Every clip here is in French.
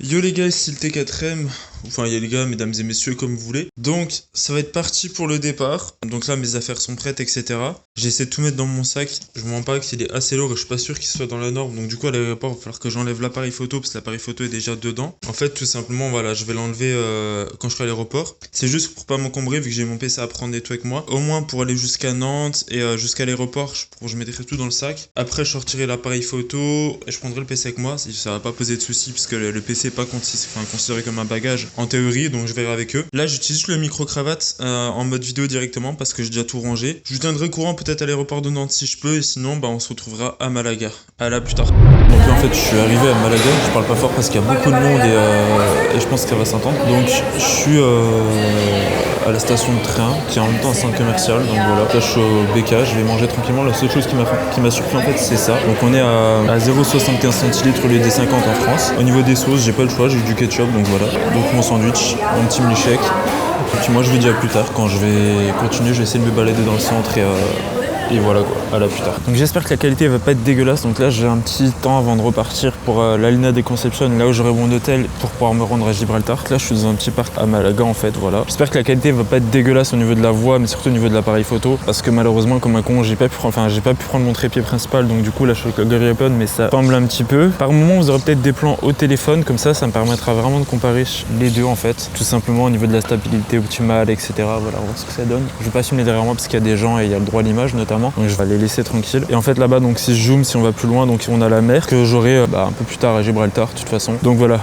Yo les gars, ici le T4M, enfin il y a les gars, mesdames et messieurs, comme vous voulez. Donc ça va être parti pour le départ. Donc là mes affaires sont prêtes, etc. J'ai essayé de tout mettre dans mon sac. Je me rends pas qu'il est assez lourd et je suis pas sûr qu'il soit dans la norme. Donc du coup à l'aéroport il va falloir que j'enlève l'appareil photo parce que l'appareil photo est déjà dedans. En fait tout simplement voilà, je vais l'enlever quand je serai à l'aéroport. C'est juste pour pas m'encombrer vu que j'ai mon PC à prendre et tout avec moi. Au moins pour aller jusqu'à Nantes et jusqu'à l'aéroport, je mettrai tout dans le sac. Après je sortirai l'appareil photo et je prendrai le PC avec moi. Ça va pas poser de soucis puisque le PC est pas considéré comme un bagage en théorie, donc je verrai avec eux. Là j'utilise le micro-cravate en mode vidéo directement parce que j'ai déjà tout rangé. Je viendrai courant peut-être à l'aéroport de Nantes si je peux et sinon on se retrouvera à Malaga. À là plus tard. Donc là en fait je suis arrivé à Malaga, je parle pas fort parce qu'il y a beaucoup de monde et je pense que ça va s'entendre. Donc je suis à la station de train qui est en même temps un centre commercial, donc voilà. Là je suis au BK, je vais manger tranquillement. La seule chose qui m'a surpris en fait c'est ça. Donc on est à 0,75 centilitres au lieu des 50 en France. Au niveau des sauces j'ai pas le choix, j'ai du ketchup donc voilà. Donc mon sandwich, mon petit milkshake. Et puis moi je vous dis à plus tard quand je vais continuer, je vais essayer de me balader dans le centre et voilà quoi, à la plus tard. Donc j'espère que la qualité va pas être dégueulasse. Donc là j'ai un petit temps avant de repartir pour l'Alina de Conception, là où j'aurai mon hôtel pour pouvoir me rendre à Gibraltar. Donc là je suis dans un petit parc à Malaga en fait, voilà. J'espère que la qualité va pas être dégueulasse au niveau de la voix, mais surtout au niveau de l'appareil photo. Parce que malheureusement comme un con j'ai pas pu prendre mon trépied principal, donc du coup là je suis avec le GoPro mais ça tremble un petit peu. Par moment vous aurez peut-être des plans au téléphone, comme ça me permettra vraiment de comparer les deux en fait. Tout simplement au niveau de la stabilité optimale, etc. Voilà, on va voir ce que ça donne. Je vais pas filmer derrière moi parce qu'il y a des gens et il y a le droit à l'image notamment. Donc je vais les laisser tranquilles. Et en fait là-bas, donc si je zoome, si on va plus loin, donc on a la mer que j'aurai un peu plus tard à Gibraltar de toute façon. Donc voilà.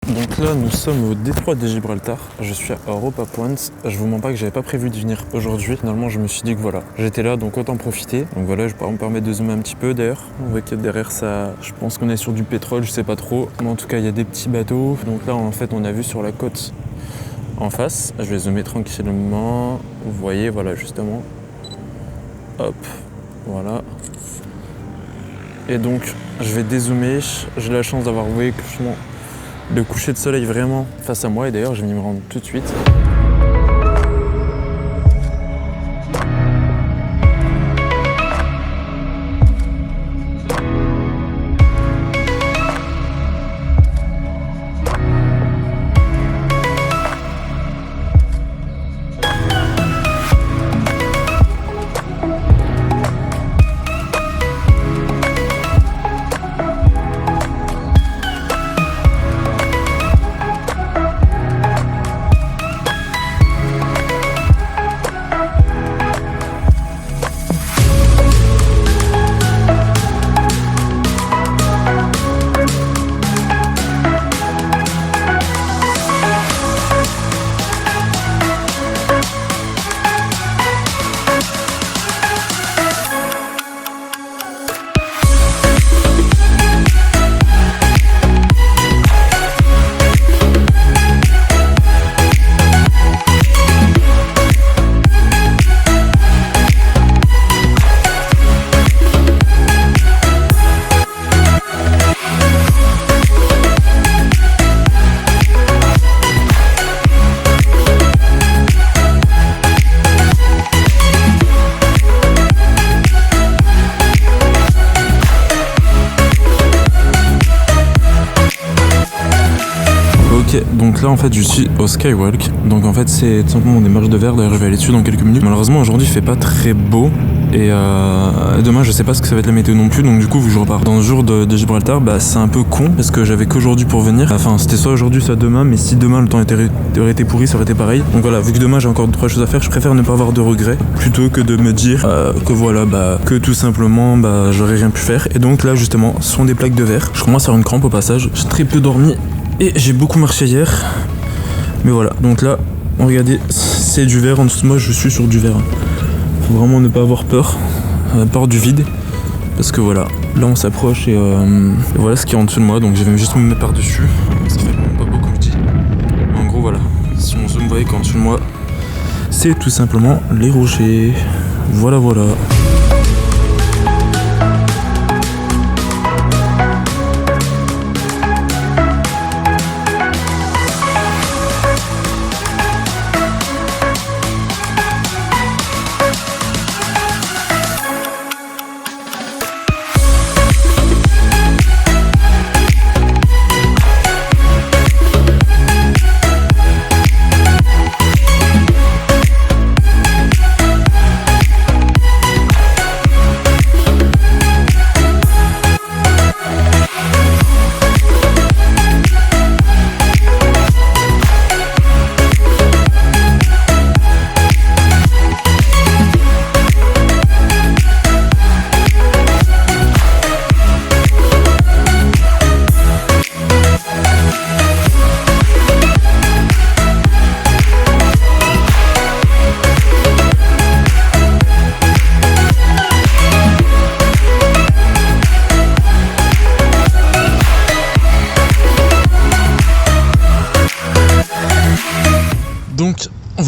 Donc là nous sommes au détroit de Gibraltar, je suis à Europa Point. Je vous mens pas que j'avais pas prévu de venir aujourd'hui. Finalement je me suis dit que voilà, j'étais là donc autant profiter. Donc voilà, je vais me permettre de zoomer un petit peu d'ailleurs. On voit que derrière ça, je pense qu'on est sur du pétrole, je sais pas trop. Mais en tout cas il y a des petits bateaux. Donc là en fait on a vu sur la côte en face. Je vais zoomer tranquillement. Vous voyez voilà justement. Hop, voilà. Et donc je vais dézoomer. J'ai la chance d'avoir vu le coucher de soleil vraiment face à moi et d'ailleurs je vais m'y rendre tout de suite. Donc là en fait je suis au Skywalk, donc en fait c'est tout simplement des marches de verre, d'ailleurs je vais aller dessus dans quelques minutes. Malheureusement aujourd'hui il fait pas très beau et demain je sais pas ce que ça va être la météo non plus, donc du coup vu que je repars dans le jour de Gibraltar, c'est un peu con parce que j'avais qu'aujourd'hui pour venir, enfin c'était soit aujourd'hui soit demain, mais si demain le temps aurait été pourri ça aurait été pareil. Donc voilà, vu que demain j'ai encore 2-3 choses à faire, je préfère ne pas avoir de regrets plutôt que de me dire que voilà que tout simplement j'aurais rien pu faire. Et donc là justement ce sont des plaques de verre, je commence à avoir une crampe au passage, j'ai très peu dormi et j'ai beaucoup marché hier, mais voilà. Donc là, regardez, c'est du verre en dessous de moi, je suis sur du verre. Faut vraiment ne pas avoir peur du vide, parce que voilà, là on s'approche et voilà ce qui est en dessous de moi, donc je vais juste me mettre par-dessus, ça fait vraiment pas beaucoup petit. En gros voilà, si on zoom, vous voyez qu'en dessous de moi, c'est tout simplement les rochers. Voilà.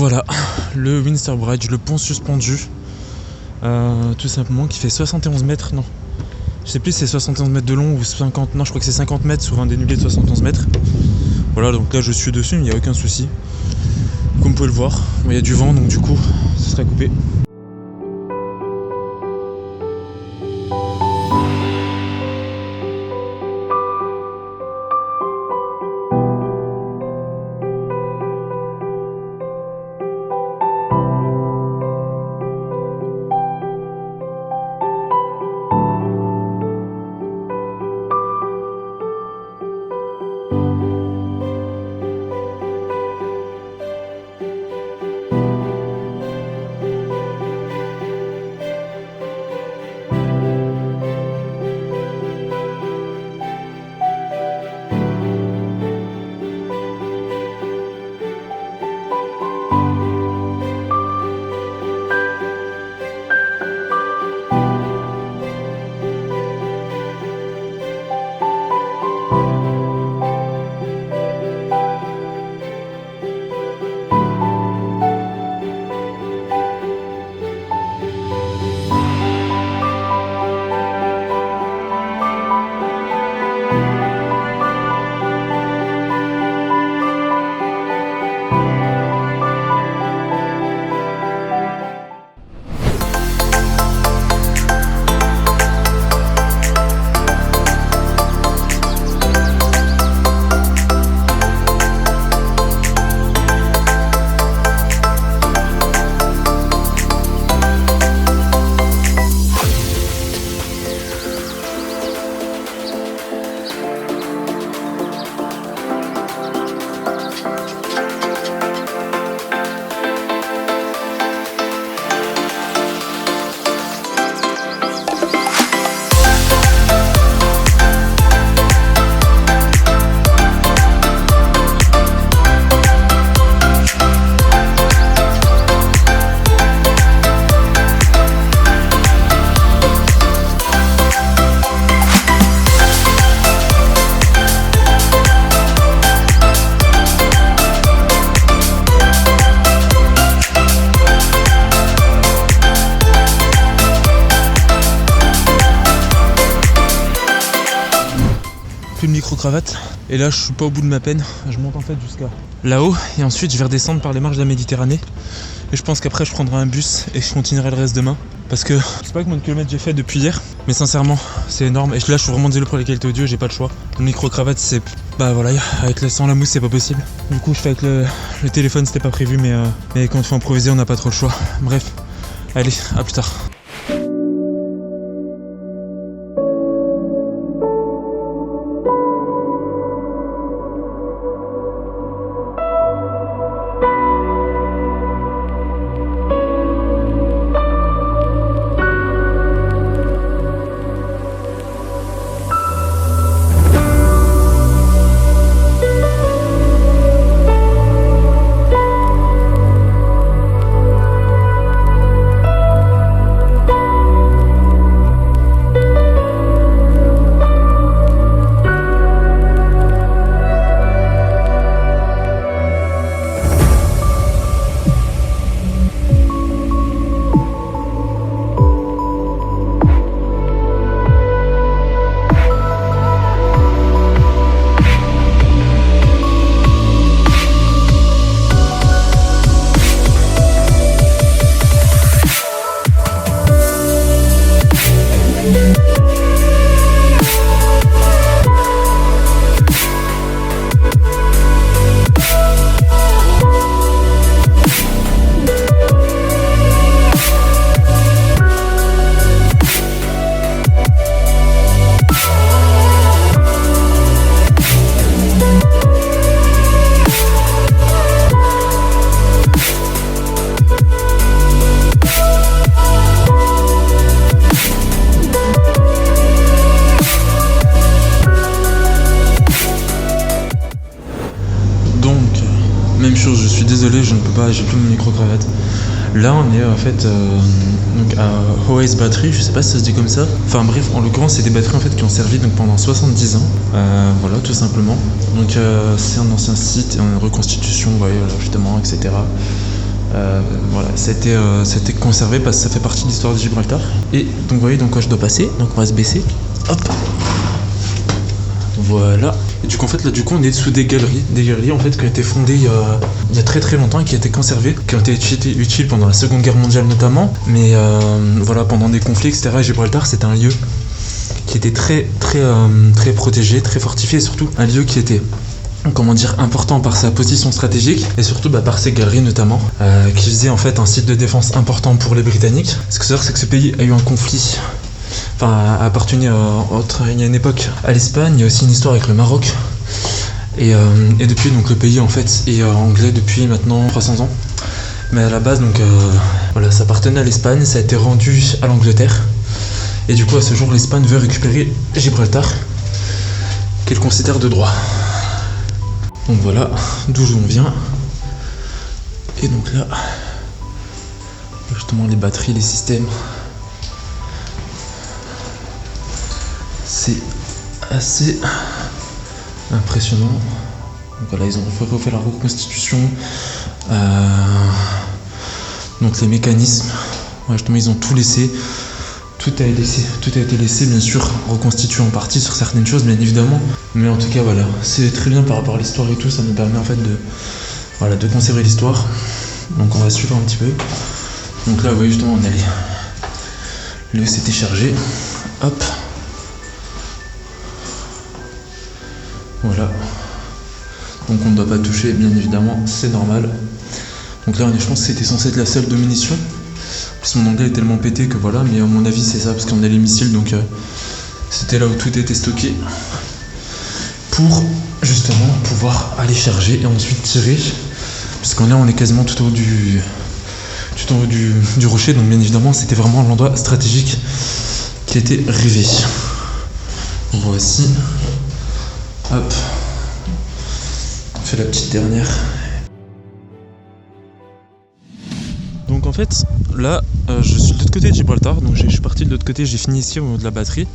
voilà, le Windsor Bridge, le pont suspendu, tout simplement, qui fait 71 mètres, non, je sais plus si c'est 71 mètres de long ou 50, non je crois que c'est 50 mètres sur un dénivelé de 71 mètres. Voilà, donc là je suis dessus, il n'y a aucun souci. Comme vous pouvez le voir, il y a du vent, donc du coup, ce serait coupé. Plus de micro-cravate. Et là je suis pas au bout de ma peine. Je monte en fait jusqu'à là-haut et ensuite je vais redescendre par les marges de la Méditerranée. Et je pense qu'après je prendrai un bus et je continuerai le reste demain. Parce que je sais pas combien de kilomètres j'ai fait depuis hier, mais sincèrement c'est énorme. Et là je suis vraiment désolé pour la qualité audio, j'ai pas le choix. Le micro-cravate c'est... Bah voilà, avec sans la mousse c'est pas possible. Du coup je fais avec le téléphone, c'était pas prévu, mais quand il faut improviser on n'a pas trop le choix. Bref, allez, à plus tard. Même chose, je suis désolé, je ne peux pas, j'ai plus mon micro-cravate. Là on est en fait donc à Hoes Battery, je sais pas si ça se dit comme ça. Enfin bref, en l'occurrence c'est des batteries en fait qui ont servi donc pendant 70 ans. Voilà, tout simplement. Donc c'est un ancien site et en reconstitution, ouais, justement, etc. Voilà, ça a été conservé parce que ça fait partie de l'histoire de Gibraltar. Et donc vous voyez donc quoi je dois passer, donc on va se baisser. Hop. Voilà. Et du coup en fait là on est sous des galeries en fait qui ont été fondées il y a très très longtemps et qui ont été conservées, qui ont été utiles pendant la Seconde Guerre mondiale notamment. Mais voilà, pendant des conflits etc. Gibraltar c'était un lieu qui était très protégé, très fortifié et surtout un lieu qui était important par sa position stratégique et surtout par ses galeries notamment, qui faisait en fait un site de défense important pour les Britanniques. Ce que c'est que ce pays a eu un conflit, a appartenu il y a une époque à l'Espagne, il y a aussi une histoire avec le Maroc et depuis donc le pays en fait est anglais depuis maintenant 300 ans. Mais à la base donc voilà, ça appartenait à l'Espagne, ça a été rendu à l'Angleterre et du coup à ce jour l'Espagne veut récupérer Gibraltar qu'elle considère de droit. Donc voilà d'où on vient. Et donc là, justement les batteries, les systèmes, c'est assez impressionnant. Donc voilà, ils ont refait la reconstitution. Donc les mécanismes, justement ils ont tout laissé. Tout a été laissé, bien sûr, reconstitué en partie sur certaines choses, bien évidemment. Mais en tout cas, voilà, c'est très bien par rapport à l'histoire et tout. Ça nous permet en fait de conserver l'histoire. Donc on va suivre un petit peu. Donc là, vous voyez, justement, on est allé. Le c'était chargé. Hop. Voilà. Donc on ne doit pas toucher, bien évidemment, c'est normal. Donc là, je pense que c'était censé être la salle de munitions. Mon anglais est tellement pété que voilà, mais à mon avis c'est ça parce qu'on a les missiles, donc c'était là où tout était stocké pour justement pouvoir aller charger et ensuite tirer, puisqu'on là on est quasiment tout en haut du rocher, donc bien évidemment c'était vraiment l'endroit stratégique qui était rêvé. Voici, hop, on fait la petite dernière. Donc en fait, là, je suis de l'autre côté de Gibraltar, donc je suis parti de l'autre côté, j'ai fini ici au niveau de la batterie,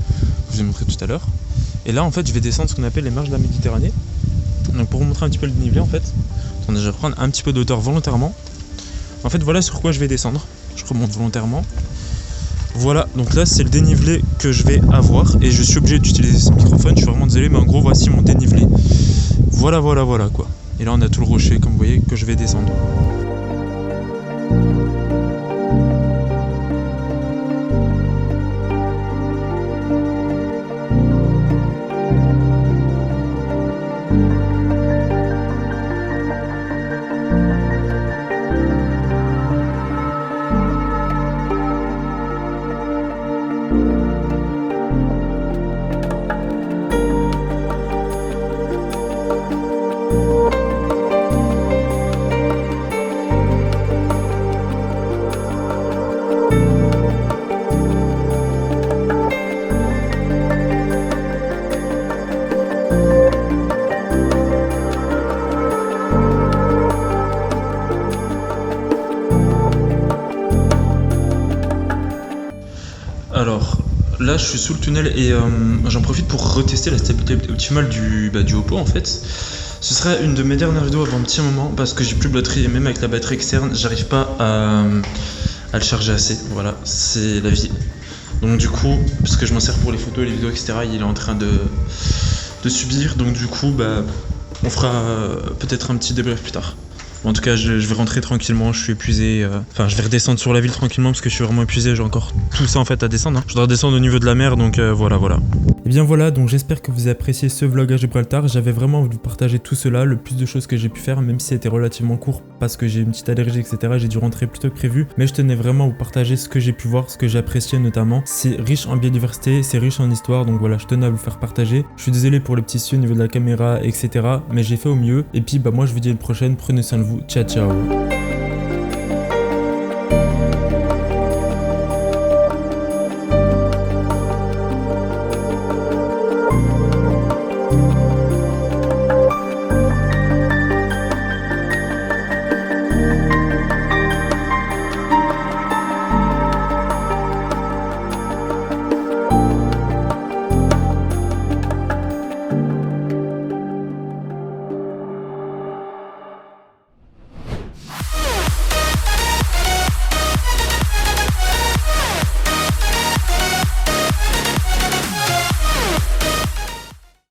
je vous ai montré tout à l'heure. Et là, en fait, je vais descendre ce qu'on appelle les marches de la Méditerranée. Donc pour vous montrer un petit peu le dénivelé, en fait, je vais prendre un petit peu de hauteur volontairement. En fait, voilà sur quoi je vais descendre. Je remonte volontairement. Voilà, donc là, c'est le dénivelé que je vais avoir. Et je suis obligé d'utiliser ce microphone, je suis vraiment désolé, mais en gros, voici mon dénivelé. Voilà, quoi. Et là, on a tout le rocher, comme vous voyez, que je vais descendre. Alors là je suis sous le tunnel et j'en profite pour retester la stabilité optimale du Oppo en fait. Ce sera une de mes dernières vidéos avant un petit moment parce que j'ai plus de batterie et même avec la batterie externe j'arrive pas à le charger assez. Voilà, c'est la vie. Donc du coup, parce que je m'en sers pour les photos, les vidéos etc, il est en train de subir, donc du coup on fera peut-être un petit débrief plus tard. En tout cas, je vais rentrer tranquillement, je suis épuisé. Enfin, je vais redescendre sur la ville tranquillement parce que je suis vraiment épuisé. J'ai encore tout ça en fait à descendre. Je dois redescendre au niveau de la mer, donc voilà. Et bien voilà, donc j'espère que vous avez apprécié ce vlog à Gibraltar. J'avais vraiment envie de vous partager tout cela, le plus de choses que j'ai pu faire, même si c'était relativement court parce que j'ai une petite allergie, etc. J'ai dû rentrer plus tôt que prévu. Mais je tenais vraiment à vous partager ce que j'ai pu voir, ce que j'ai apprécié notamment. C'est riche en biodiversité, c'est riche en histoire, donc voilà, je tenais à vous faire partager. Je suis désolé pour le petit souci au niveau de la caméra, etc. Mais j'ai fait au mieux. Et puis moi je vous dis à la prochaine, prenez soin de vous. Ciao ciao.